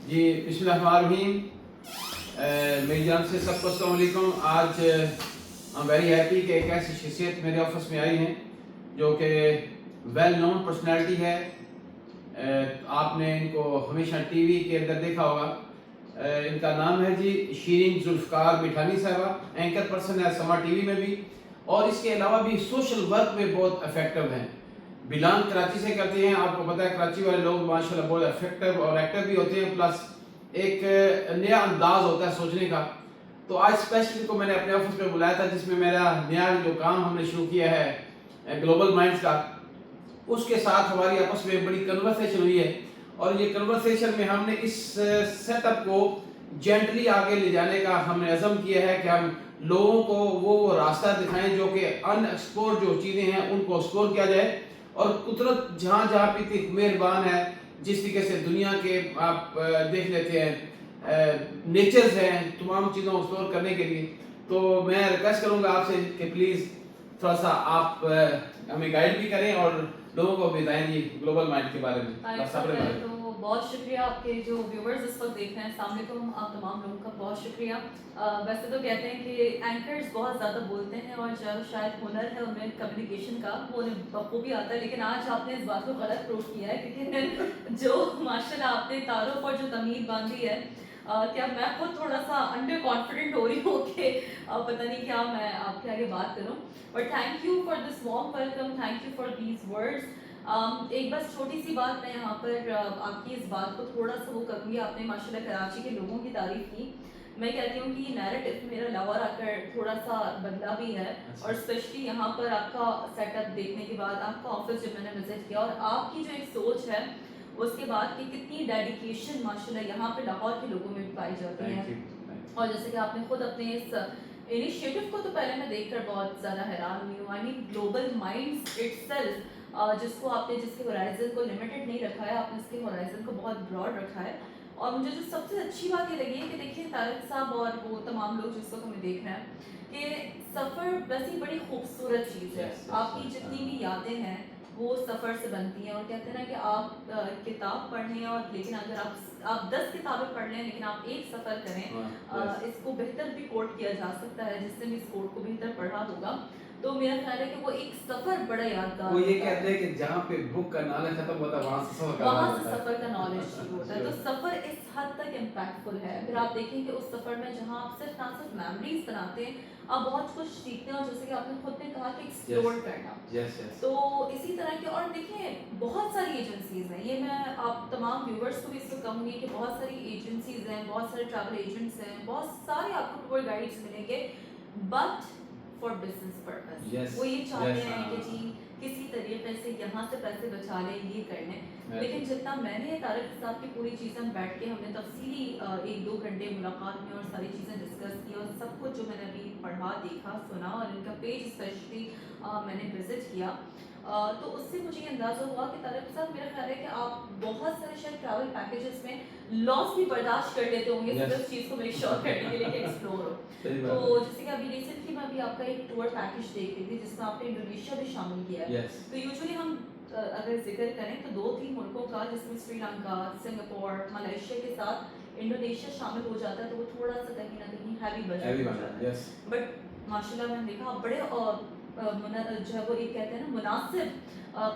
जी बिस्मिल्लाहिर्रहमानिर्रहीम। मेरी जान से सबको अस्सलाम वालेकुम। आज आई एम वेरी हैप्पी कि एक ऐसी शख्सियत मेरे ऑफिस में आई हैं जो कि वेल नोन पर्सनैलिटी है। आपने इनको हमेशा टीवी के अंदर देखा होगा। इनका नाम है जी शीरीन जुल्फ़कार मिठानी साहबा। एंकर पर्सन है समा टीवी में भी, और इसके अलावा भी सोशल वर्क में बहुत इफेक्टिव हैं। बिलोंग कराची से करते हैं। आपको पता है कराची वाले लोग माशाल्लाह बहुत इफेक्टिव और एक्टिव भी होते हैं, प्लस एक नया अंदाज होता है सोचने का। तो आज स्पेशली को मैंने अपने ऑफिस में बुलाया था, जिसमें मेरा नया जो काम हमने शुरू किया है ग्लोबल माइंड्स का, उसके साथ हमारी आपस में बड़ी कन्वर्सेशन हुई है। और ये कन्वर्सेशन में हमने इस सेटअप को जेंटली आगे ले जाने का हमने अज़म किया है कि हम लोगों को वो रास्ता दिखाएं जो कि अनएक्सप्लोर जो चीज़ें हैं उनको एक्सप्लोर किया जाए। और कुदरत जहाँ जहाँ पे इतनी मेहरबान है, जिस तरीके से दुनिया के आप देख लेते हैं नेचर्स हैं तमाम चीज़ों को एक्सप्लोर करने के लिए। तो मैं रिक्वेस्ट करूँगा आपसे कि प्लीज़ थोड़ा सा आप हमें गाइड भी करें और लोगों को बताएं जी ग्लोबल माइंड के बारे में। बस अपने बारे में। तो बहुत शुक्रिया आपके जो व्यूवर्स इस वक्त देख रहे हैं। अस्सलाम वालेकुम आप तमाम लोगों का बहुत शुक्रिया। वैसे तो कहते हैं कि एंकर्स बहुत ज़्यादा बोलते हैं और जो शायद हुनर है उनमें कम्युनिकेशन का वो उन्हें बखूबी आता है, लेकिन आज आपने इस बात को गलत प्रूव किया है क्योंकि जो माशाल्लाह आपने तारुफ और जो तमीज़ बांधी है, क्या मैं खुद थोड़ा सा अंडर कॉन्फिडेंट हो रही हूँ कि पता नहीं क्या मैं आपके आगे बात करूँ। But thank you for this warm welcome, thank you for these words. एक बस छोटी सी बात मैं यहाँ पर आपकी इस बात को थोड़ा सा वो करूँगी। आपने माशाल्लाह कराची के लोगों की तारीफ की। मैं कहती हूँ कि नैरेटिव मेरा लाहौर आकर थोड़ा सा बदला भी है, और स्पेशली यहाँ पर आपका सेटअप देखने के बाद, आपका ऑफिस जब मैंने विजिट किया और आपकी जो एक सोच है उसके बाद कि कितनी डेडिकेशन माशाल्लाह यहाँ पे लाहौर के लोगों में भी पाई जाती है। और जैसे कि आपने खुद अपने इस इनिशिएटिव को तो पहले मैं देखकर बहुत ज़्यादा हैरान हुई हूँ। I mean global minds itself, जिसको आपने जिसके होराइजन को लिमिटेड नहीं रखा है, आपने इसके होराइजन को बहुत ब्रॉड रखा है। और मुझे जो सबसे अच्छी बात ये लगी है कि देखिए तारिक साहब और वो तमाम लोग जिस वक्त हमें देख रहे हैं कि सफ़र वैसी बड़ी खूबसूरत चीज़ है। आपकी जितनी भी यादें हैं वो सफ़र से बनती हैं। और कहते हैं ना कि आप किताब पढ़ें, और लेकिन अगर आप 10 किताबें पढ़ लें लेकिन आप एक सफ़र करें, इसको बेहतर भी कोट किया जा सकता है। जिसने भी इस कोट को बेहतर पढ़ा होगा तो मेरा ख्याल है कि वो एक सफ़र बड़ा यादगार वो ये होता है। कहते हैं कि जहाँ पे बुक का नॉलेज खत्म होता है वहाँ से सफर का वहाँ नॉलेज से होता है। सफ़र का नॉलेज शुरू होता है। तो सफ़र इस हद तक इम्पैक्टफुल है। फिर आप देखें कि उस सफ़र में जहाँ आप सिर्फ ना सिर्फ मेमोरीज बनाते हैं, आप बहुत कुछ सीखते हैं। और जैसे कि आपने खुद ने कहा कि एक्सप्लोर करना, तो इसी तरह के और देखें बहुत सारी एजेंसीज हैं। ये मैं आप तमाम व्यूवर्स को भी इसको कहूँगी कि बहुत सारी एजेंसीज हैं, बहुत सारे ट्रैवल एजेंट्स हैं, बहुत सारे आपको टूर गाइड्स मिलेंगे, बट फॉर बिजनेस पर्पस। वो ये चाहते हैं कि जी किसी तरीके से यहाँ से पैसे बचा लें, ये कर लें। लेकिन जितना मैंने तारिक साहब की पूरी चीज़ें बैठ के हमने तफसीली 1-2 घंटे मुलाकात में और सारी चीज़ें डिस्कस की, और सब कुछ जो मैंने अभी पढ़ा, देखा, सुना, और इनका पेज स्पेशली मैंने विजिट किया, तो उससे मुझे ये अंदाज़ा हुआ कि तारिक साहब मेरा ख्याल है कि आप बहुत सारे शायद ट्रैवल पैकेजेस में लॉस भी बर्दाश्त कर लेते होंगे सिर्फ इस चीज़ को मेक श्योर करने के लिए कि एक्सप्लोर हो। तो जैसे कि अभी रिसेंटली मैं भी आपका एक टूर पैकेज देख रही थी जिसमें आपने इंडोनेशिया भी शामिल किया है। तो यूजुअली हम अगर जिक्र करें तो 2-3 मुल्कों का, जिसमें श्रीलंका, सिंगापुर, मलेशिया के साथ इंडोनेशिया शामिल हो जाता है, तो वो थोड़ा सा कहीं ना कहीं हैवी बजट हो जाता है। बट माशाल्लाह मैंने देखा आप बड़े जो है वो एक कहते हैं ना मुनासिब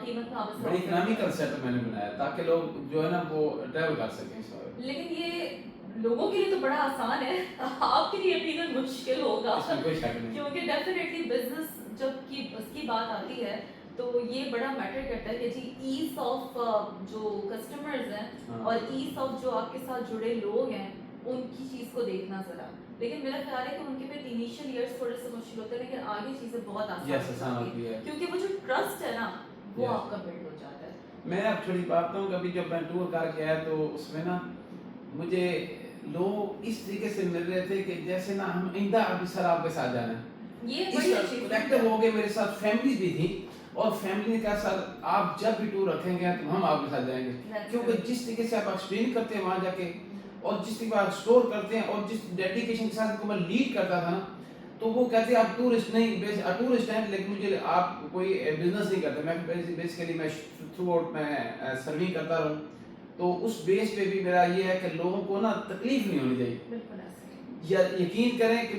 कीमत में आप बड़ी इकोनॉमिकल सेटअप मैंने बनाया ताकि लोग जो है ना वो ट्रैवल कर सकें। लेकिन ये लोगों के लिए तो बड़ा आसान है, आपके लिए यकीनन मुश्किल होगा, कोई शक नहीं। क्योंकि डेफिनेटली बिजनेस जब की उसकी बात आती है तो ये बड़ा मैटर करता है कि जी ईज ऑफ जो कस्टमर्स हैं और ईज ऑफ जो आपके साथ जुड़े लोग हैं उनकी चीज़ को देखना ज़रा। लेकिन मेरा ख्याल है कि उनके पे इनिशियल ईयर्स थोड़े से मुश्किल होते हैं, लेकिन आगे चीज़ें बहुत आसान होती है, क्योंकि वो जो ट्रस्ट है ना वो आपका बिल्ड हो जाता है। मैं अब थोड़ी बात कहूँ, कभी जब मैं टूर करके आया तो उसमें ना मुझे लोग इस तरीके से मिल रहे थे कि जैसे ना हम आइंदा अभी सर आपके साथ जाना है। ये इस कनेक्टिव हो गए, मेरे साथ फैमिली भी थी, और फैमिली ने कहा सर आप जब भी टूर रखेंगे तो हम आपके साथ जाएंगे, क्योंकि जिस तरीके से आप एक्सप्लेन करते हैं वहाँ जाके, और जिस तरीके आप स्टोर करते हैं, और जिस डेडिकेशन के साथ मैं लीड करता था ना, तो वो कहते हैं आप टूरिस्ट नहीं, टूरिस्ट हैं लेकिन मुझे आप कोई बिजनेस नहीं करते। मैं बेसिकली मैं थ्रू आउट मैं सर्विंग करता रहूँ, तो उस बेस पे भी मेरा ये है कि लोगों को ना तकलीफ नहीं होनी चाहिए। बिल्कुल ऐसे ही। या यकीन करें कि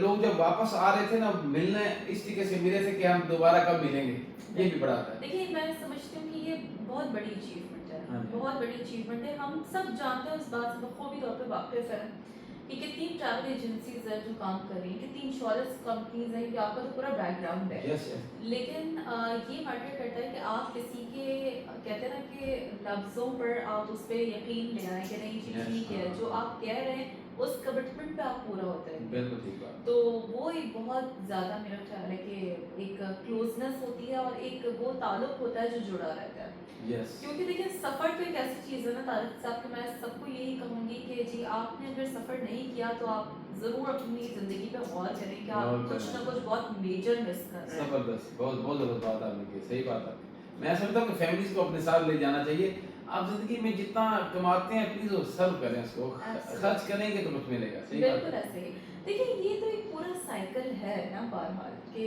लोग जब वापस आ रहे थे ना मिलने इस तरीके से मिले थे कि हम दोबारा कब मिलेंगे, ये भी बड़ा आता है। देखिए मैं समझती हूँ कि ये बहुत बड़ी अचीवमेंट है, हाँ जी। बहुत बड़ी अचीवमेंट है। हम सब जानते हैं इस बात से बखूबी तौर पे वाकिफ है कि कितनी ट्रैवल एजेंसीज है जो काम कर रही हैं, कितनी इंश्योरेंस कंपनीज हैं, कि आपका तो पूरा बैकग्राउंड है। Yes yes. लेकिन ये मैटर करता है कि आप किसी के कहते हैं ना कि लफ्ज़ों पर आप उस पर यकीन ले आए कि नहीं जी Yes, ठीक है, हाँ। जो आप कह रहे हैं उस कमिटमेंट पे आप पूरा होते हैं। बिल्कुल ठीक बात। तो वो एक बहुत ज़्यादा मेरा ख्याल है कि एक क्लोजनेस होती है और एक वो ताल्लुक होता है जो जुड़ा रहता है। यस। क्योंकि देखिए सफ़र तो एक ऐसी चीज़ है ना तारिक साहब, कि मैं सबको यही कहूँगी कि जी आपने अगर सफ़र नहीं किया तो आप ज़रूर अपनी ज़िंदगी पे गौर करें कि आप गौर कुछ करें। ना कुछ बहुत मेजर मिस कर रहे हैं। जबरदस्त, बहुत बहुत जबरदस्त बात आपने की, सही बात है। मैं समझता हूँ कि फैमिलीज को अपने साथ ले जाना चाहिए। आप जिंदगी में जितना कमाते हैं प्लीज वो सर्व करें उसको, खर्च करेंगे तो कुछ मिलेगा। सही बात बिल्कुल है। ऐसे ही। देखिए ये तो एक पूरा साइकिल है ना बहरहाल, कि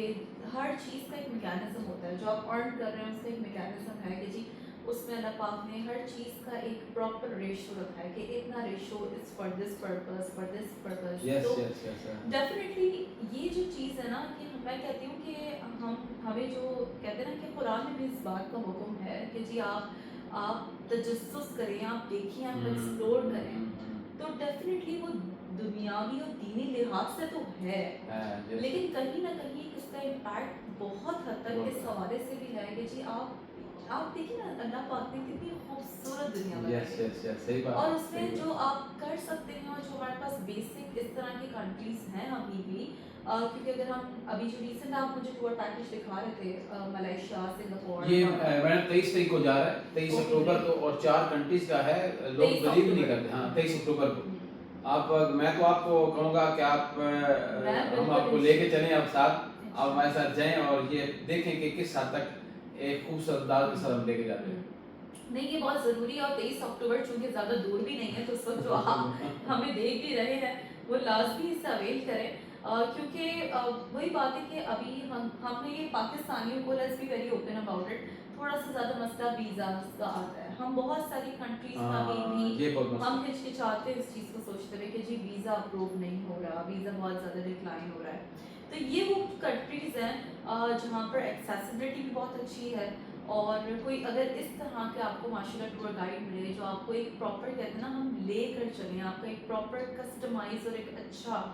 हर चीज़ का एक मैकेनिज्म होता है। जो आप अर्न कर रहे हैं उसका एक मैकेनिज्म है कि जी उसमें अल्लाह पाक ने हर चीज़ का एक प्रॉपर रेशो रखा है कि इतना ratio is for this purpose. Yes तो यस यस। डेफिनेटली ये जो चीज़ है ना कि मैं कहती हूँ कि हमें जो कहते हैं ना कि कुरान में भी इस बात का हुक्म है कि जी आप तजस्सुस करें, आप देखें, आप एक्सप्लोर करें। तो डेफिनेटली वो दुनियावी और दीनी लिहाज से तो है, लेकिन कहीं ना कहीं इसका इम्पैक्ट बहुत हद तक इस हवाले से भी है कि जी आप देखिए ना अल्लाह पाक ने कितनी खूबसूरत दुनिया बनाई यस है। यस यस, सही बात। और उसमें जो आप कर सकते हैं और जो हमारे पास बेसिक इस तरह की कंट्रीज हैं अभी भी, क्योंकि अगर हम अभी जो रिसेंट आप मुझे टूर पैकेज दिखा रहे थे मलेशिया, सिंगापुर, ये मैडम 23 तारीख को जा रहा है, 23 ओके, अक्टूबर ग्रेट। को, और 4 कंट्रीज का है। लोग 23 बिलीव नहीं अक्टूबर करते। हाँ, को। 23 अक्टूबर को। हम्म। आप मैं तो आपको कहूँगा कि आप मैं हम बिल्कुल आपको लेके चलें आप साथ, आप इंशाल्लाह। हमारे साथ जाएं और ये देखें कि किस हद तक एक खूबसूरत अंदाज के साथ हम लेके जाते हैं। नहीं ये बहुत ज़रूरी है, और 23 अक्टूबर चूंकि ज़्यादा दूर भी नहीं है तो उस वक्त जो आप हमें देख भी रहे हैं वो लाजमी इससे अवेल करें। क्योंकि वही बात है कि अभी हमने ये पाकिस्तानियों को, let's be very open about it, थोड़ा सा ज़्यादा मसला वीज़ा का आता है। हम बहुत सारी कंट्रीज में अभी भी ये बहुत मसला हम हिचकिचाते हैं इस चीज़ को सोचते हुए कि जी वीज़ा अप्रूव नहीं हो रहा, वीज़ा बहुत ज़्यादा डिक्लाइन हो रहा है। तो ये वो कंट्रीज़ हैं जहाँ पर एक्सेसिबिलिटी भी बहुत अच्छी है, और कोई अगर इस तरह के आपको माशाल्लाह टूर गाइड मिले जो आपको एक प्रॉपर कहते हैं ना हम ले कर चलें, आपका एक प्रॉपर कस्टमाइज और एक अच्छा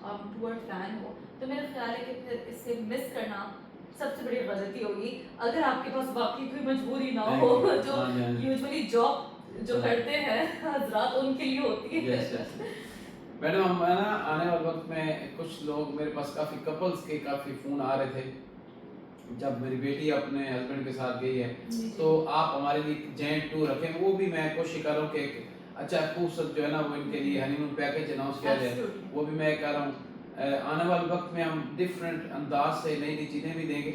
टूर प्लान हो, तो मेरा ख्याल है कि फिर इसे मिस करना सबसे बड़ी गलती होगी। अगर आपके पास बाकी कोई मजबूरी ना हो जो यूजुअली जॉब जो करते हैं हजरात उनके लिए होती है। Yes yes. मैडम हम ना आने वाले वक्त में कुछ लोग मेरे पास काफ़ी कपल्स के काफ़ी फ़ोन आ रहे थे, जब मेरी बेटी अपने हस्बैंड के साथ गई है तो आप हमारे लिए जेंट टूर रखें। वो भी मैं कोशिश कर रहा हूँ कि एक अच्छा खूबसूरत जो है ना वो इनके लिए हनीमून पैकेज अनाउंस किया जाए। Absolutely. वो भी मैं कर रहा हूँ। आने वाले वक्त में हम डिफरेंट अंदाज से नई नई चीज़ें भी देंगे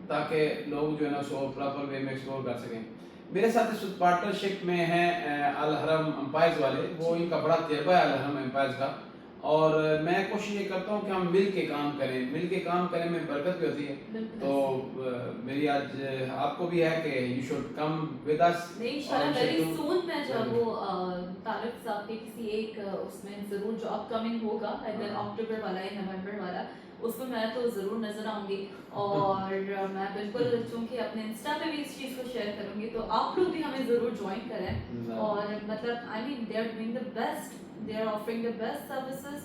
ताकि लोग जो है ना उसको प्रॉपर वे में एक्सप्लोर कर सकें। मेरे साथ इस पार्टनरशिप में हैं अल हरम एम्पायर्स वाले, वो इनका बड़ा तजर्बा है अल हरम एम्पायर्स का, और मैं कोशिश ये करता हूँ कि हम मिल के काम करें, मिल के काम करने में बरकत भी होती है। बिल्कुल तो ऐसे। मेरी आज आपको भी है कि you should come with us. नहीं इंशाल्लाह वेरी सून मैं जब वो तारिक साहब के किसी एक उसमें ज़रूर जो अपकमिंग होगा इधर अक्टूबर वाला या नवंबर वाला, उसमें मैं तो ज़रूर नज़र आऊँगी। और मैं बिल्कुल चूँकि अपने इंस्टा पे भी इस चीज़ को शेयर करूँगी, तो आप लोग भी हमें ज़रूर ज्वाइन करें। और मतलब I mean they are doing the best, they are offering the best services.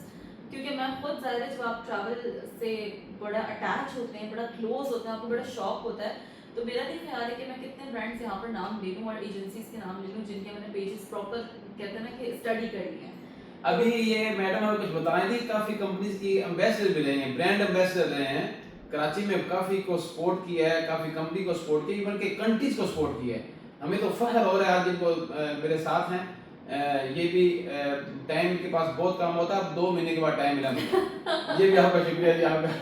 क्योंकि मैं खुद ज़ाहिर है जब आप ट्रैवल से बड़ा अटैच होते हैं, बड़ा क्लोज होते हैं, आपको बड़ा शौक होता है, तो मेरा भी ख्याल है कि मैं कितने ब्रांड्स यहाँ पर नाम ले लूँ और एजेंसीज के नाम ले लूँ जिनके मैंने पेजेस प्रॉपर कहते हैं ना कि स्टडी कर ली है। अभी ये मैडम हमें कुछ बताएं थी, काफ़ी कंपनीज की एम्बेसडर भी रहे हैं, ब्रांड एम्बेसडर रहे हैं। कराची में काफ़ी को सपोर्ट किया है, काफ़ी कंपनी को सपोर्ट किया, इवन के कंट्रीज को सपोर्ट किया है। हमें तो फख्र हो रहा है आज जिनको मेरे साथ हैं। ये भी टाइम के पास बहुत कम होता है, अब 2 महीने के बाद टाइम मिला मुझे। ये भी आपका शुक्रिया जी आपका।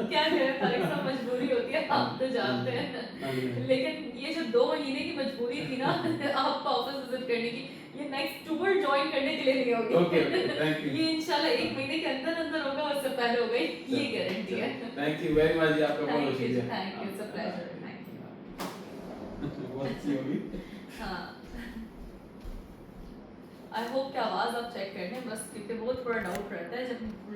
क्या करें तारिक साहब, मजबूरी होती है, आप तो जानते हैं। लेकिन ये जो 2 महीने की मजबूरी थी ना आपका ऑफिस विजिट करने की, ये नेक्स्ट टूर ज्वाइन करने के लिए नहीं होगी। Okay thank you. ये इंशाल्लाह 1 महीने के अंदर अंदर होगा, उससे पहले हो गई, ये गारंटी है। थैंक यू वेरी मच जी, आपका बहुत थैंक यू, शुक्रिया। Thank you, it's a pleasure, thank you. बहुत अच्छी होगी। हाँ आई होप कि आवाज़ आप चेक कर लें बस, क्योंकि वो थोड़ा डाउट रहता है जब